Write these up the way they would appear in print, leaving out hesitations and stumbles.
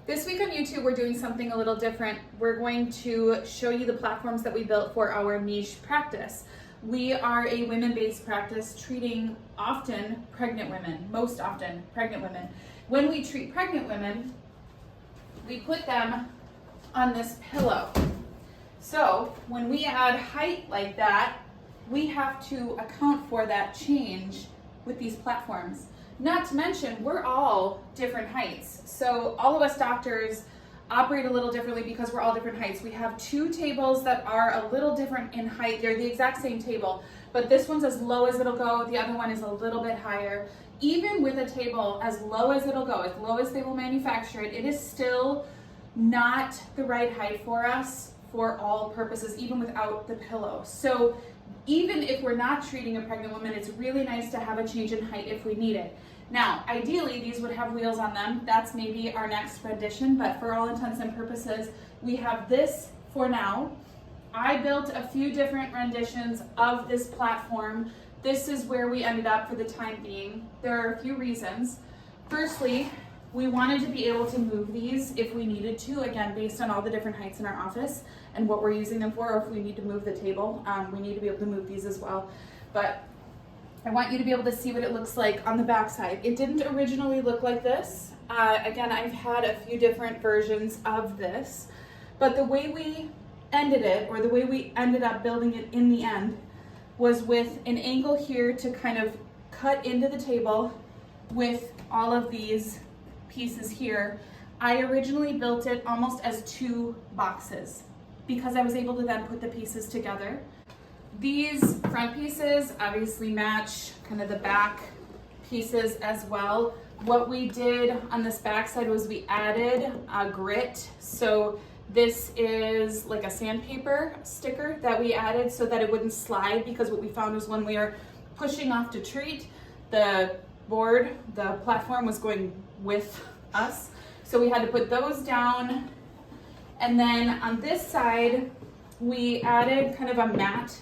This week on YouTube, we're doing something a little different. We're going to show you the platforms that we built for our niche practice. We are a women-based practice treating often pregnant women, most often pregnant women. When we treat pregnant women, we put them on this pillow. So when we add height like that, we have to account for that change with these platforms. Not to mention, we're all different heights. So all of us doctors operate a little differently because we're all different heights. We have two tables that are a little different in height. They're the exact same table, but this one's as low as it'll go. The other one is a little bit higher. Even with a table as low as it'll go, as low as they will manufacture it, it is still not the right height for us for all purposes, even without the pillow. So even if we're not treating a pregnant woman, it's really nice to have a change in height if we need it. Now, ideally, these would have wheels on them. That's maybe our next rendition, but for all intents and purposes, we have this for now. I built a few different renditions of this platform. This is where we ended up for the time being. There are a few reasons. Firstly, we wanted to be able to move these if we needed to, again, based on all the different heights in our office and what we're using them for, or if we need to move the table, we need to be able to move these as well. But I want you to be able to see what it looks like on the back side. It didn't originally look like this. Again, I've had a few different versions of this, but the way we ended it, or the way we ended up building it in the end, was with an angle here to kind of cut into the table with all of these pieces here. I originally built it almost as two boxes because I was able to then put the pieces together. These front pieces obviously match kind of the back pieces as well. What we did on this back side was we added a grit. So this is like a sandpaper sticker that we added so that it wouldn't slide, because what we found was when we were pushing off to treat, the board, the platform was going with us. So we had to put those down. And then on this side, we added kind of a matte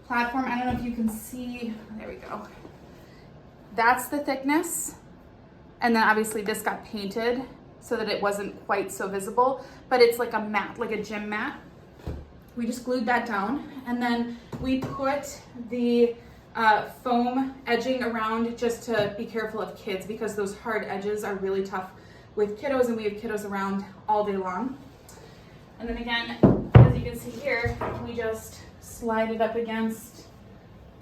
platform. I don't know if you can see, there we go. That's the thickness. And then obviously this got painted so that it wasn't quite so visible, but it's like a mat, like a gym mat. We just glued that down. And then we put the foam edging around just to be careful of kids, because those hard edges are really tough with kiddos, and we have kiddos around all day long. And then again, as you can see here, we just slide it up against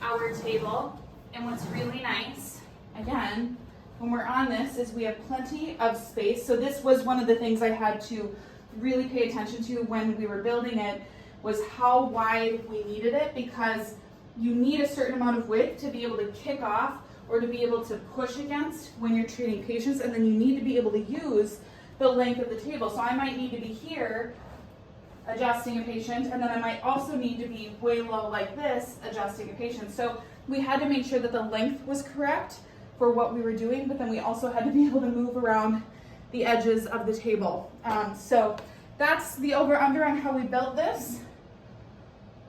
our table. And what's really nice, again, when we're on this, is we have plenty of space. So this was one of the things I had to really pay attention to when we were building it, was how wide we needed it, because you need a certain amount of width to be able to kick off or to be able to push against when you're treating patients, and then you need to be able to use the length of the table. So I might need to be here adjusting a patient, and then I might also need to be way low like this adjusting a patient. So we had to make sure that the length was correct for what we were doing, but then we also had to be able to move around the edges of the table. So that's the over-under on how we built this.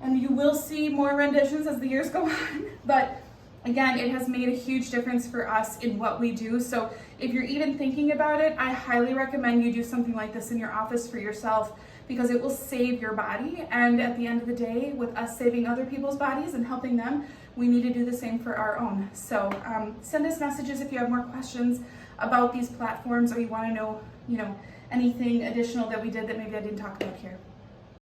And you will see more renditions as the years go on, but again, it has made a huge difference for us in what we do. So if you're even thinking about it, I highly recommend you do something like this in your office for yourself, because it will save your body. And at the end of the day, with us saving other people's bodies and helping them, we need to do the same for our own. So send us messages if you have more questions about these platforms, or you want to know, anything additional that we did that maybe I didn't talk about here.